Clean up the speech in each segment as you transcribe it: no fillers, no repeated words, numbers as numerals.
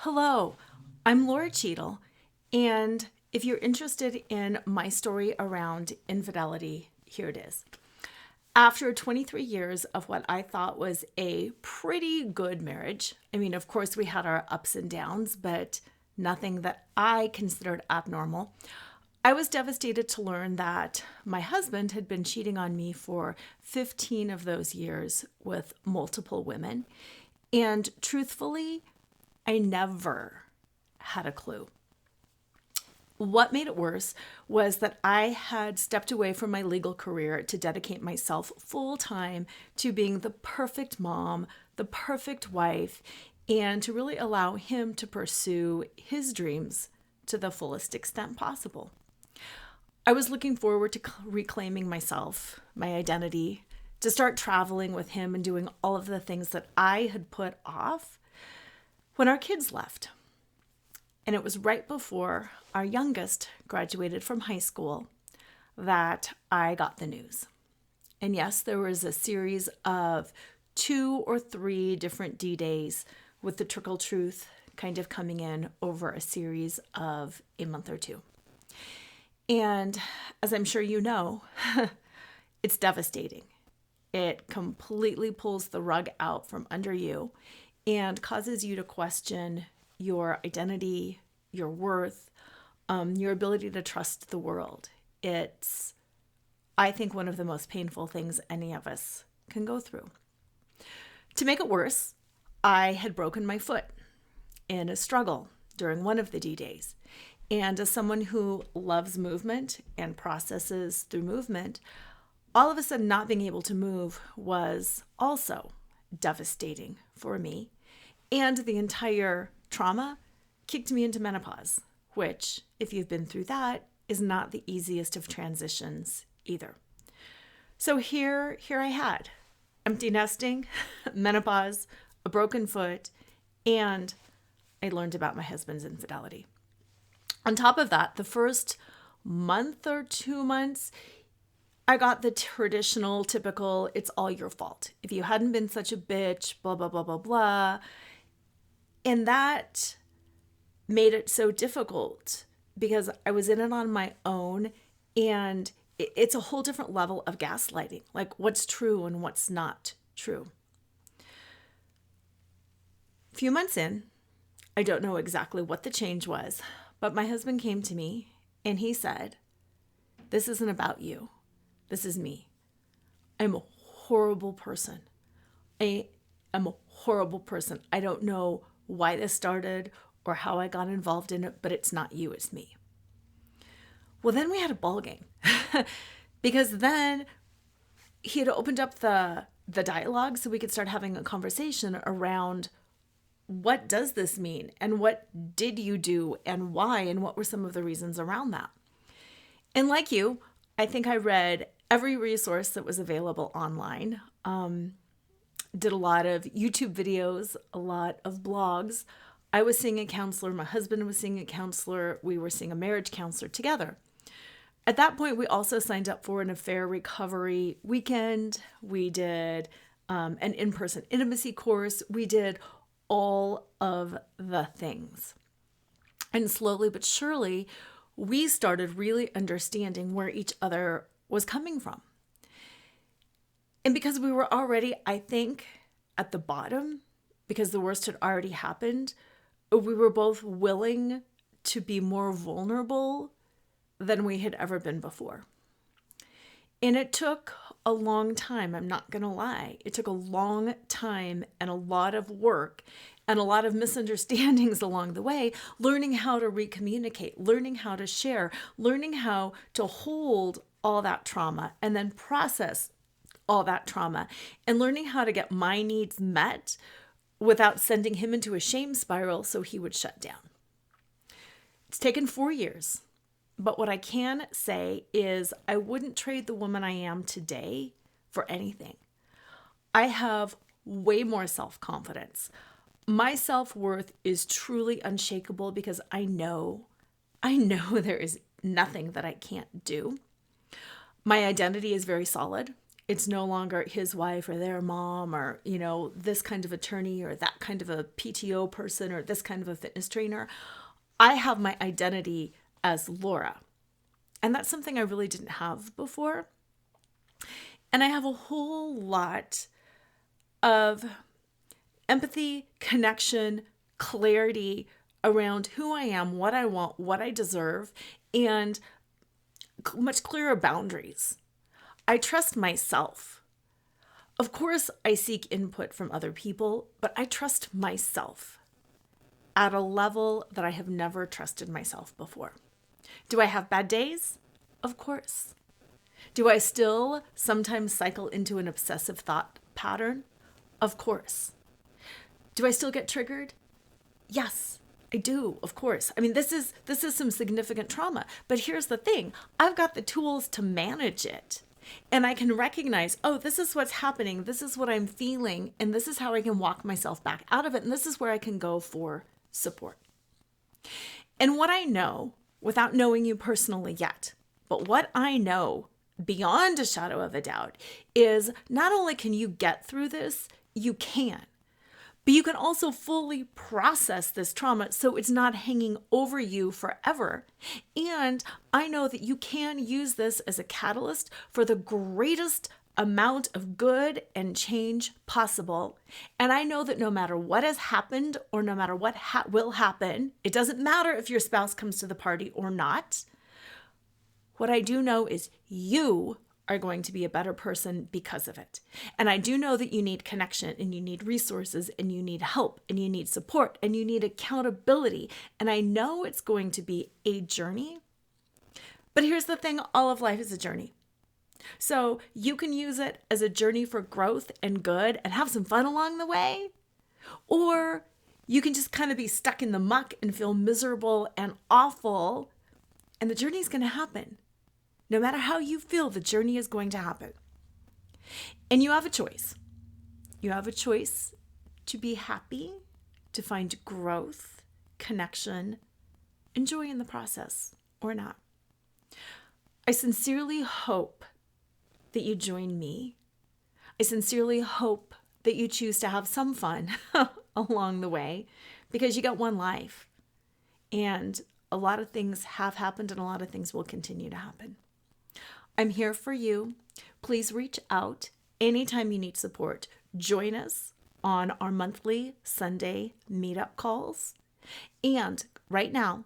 Hello, I'm Lora Cheadle, and if you're interested in my story around infidelity, here it is. After 23 years of what I thought was a pretty good marriage, I mean, of course, we had our ups and downs, but nothing that I considered abnormal. I was devastated to learn that my husband had been cheating on me for 15 of those years with multiple women. And truthfully, I never had a clue. What made it worse was that I had stepped away from my legal career to dedicate myself full time to being the perfect mom, the perfect wife, and to really allow him to pursue his dreams to the fullest extent possible. I was looking forward to reclaiming myself, my identity, to start traveling with him and doing all of the things that I had put off when our kids left. And it was right before our youngest graduated from high school that I got the news. And yes, there was a series of 2 or 3 different D-days with the trickle truth kind of coming in over a series of a month or 2. And as I'm sure you know, it's devastating. It completely pulls the rug out from under you and causes you to question your identity, your worth, your ability to trust the world. It's, I think, one of the most painful things any of us can go through. To make it worse, I had broken my foot in a struggle during one of the D-days. And as someone who loves movement and processes through movement, all of a sudden not being able to move was also devastating for me. And the entire trauma kicked me into menopause, which, if you've been through that, is not the easiest of transitions either. So here I had empty nesting, menopause, a broken foot, and I learned about my husband's infidelity. On top of that, the first month or 2 months, I got the traditional, typical, it's all your fault. If you hadn't been such a bitch, blah, blah, blah, blah, blah. And that made it so difficult because I was in it on my own, and it's a whole different level of gaslighting, like what's true and what's not true. A few months in, I don't know exactly what the change was, but my husband came to me and he said, "This isn't about you. This is me. I'm a horrible person. I am a horrible person. I don't know why this started or how I got involved in it, but it's not you, it's me." Well, then we had a ball game because then he had opened up the dialogue so we could start having a conversation around what does this mean and what did you do and why and what were some of the reasons around that. And like you, I think I read every resource that was available online, did a lot of YouTube videos, a lot of blogs. I was seeing a counselor. My husband was seeing a counselor. We were seeing a marriage counselor together. At that point, we also signed up for an affair recovery weekend. We did an in-person intimacy course. We did all of the things. And slowly but surely, we started really understanding where each other was coming from. And because we were already, I think, at the bottom, because the worst had already happened, we were both willing to be more vulnerable than we had ever been before. And it took a long time, I'm not going to lie. It took a long time and a lot of work and a lot of misunderstandings along the way, learning how to recommunicate, learning how to share, learning how to hold all that trauma and then process all that trauma, and learning how to get my needs met without sending him into a shame spiral so he would shut down. It's taken 4 years. But what I can say is I wouldn't trade the woman I am today for anything. I have way more self-confidence. My self-worth is truly unshakable because I know there is nothing that I can't do. My identity is very solid. It's no longer his wife or their mom or, this kind of attorney or that kind of a PTO person or this kind of a fitness trainer. I have my identity as Lora. And that's something I really didn't have before. And I have a whole lot of empathy, connection, clarity around who I am, what I want, what I deserve, and much clearer boundaries. I trust myself. Of course, I seek input from other people, but I trust myself at a level that I have never trusted myself before. Do I have bad days? Of course. Do I still sometimes cycle into an obsessive thought pattern? Of course. Do I still get triggered? Yes, I do, of course. I mean, this is some significant trauma, but here's the thing. I've got the tools to manage it. And I can recognize, oh, this is what's happening. This is what I'm feeling. And this is how I can walk myself back out of it. And this is where I can go for support. And what I know, without knowing you personally yet, but what I know beyond a shadow of a doubt is not only can you get through this, you can. But you can also fully process this trauma so it's not hanging over you forever. And I know that you can use this as a catalyst for the greatest amount of good and change possible. And I know that no matter what has happened or no matter what will happen, it doesn't matter if your spouse comes to the party or not. What I do know is you are going to be a better person because of it. And I do know that you need connection and you need resources and you need help and you need support and you need accountability. And I know it's going to be a journey. But here's the thing, all of life is a journey. So you can use it as a journey for growth and good and have some fun along the way. Or you can just kind of be stuck in the muck and feel miserable and awful. And the journey is going to happen. No matter how you feel, the journey is going to happen. And you have a choice. You have a choice to be happy, to find growth, connection, and joy in the process, or not. I sincerely hope that you join me. I sincerely hope that you choose to have some fun along the way, because you got one life. And a lot of things have happened and a lot of things will continue to happen. I'm here for you. Please reach out anytime you need support. Join us on our monthly Sunday meetup calls. And right now,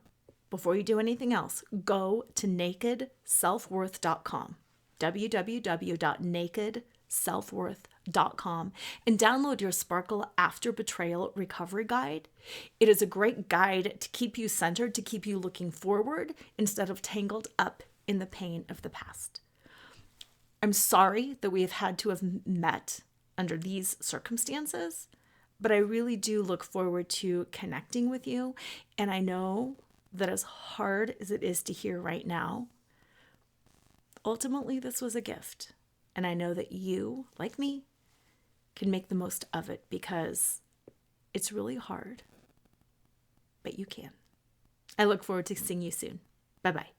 before you do anything else, go to nakedselfworth.com, www.nakedselfworth.com, and download your Sparkle After Betrayal Recovery Guide. It is a great guide to keep you centered, to keep you looking forward instead of tangled up in the pain of the past. I'm sorry that we have had to have met under these circumstances, but I really do look forward to connecting with you. And I know that as hard as it is to hear right now, ultimately this was a gift. And I know that you, like me, can make the most of it because it's really hard, but you can. I look forward to seeing you soon. Bye-bye.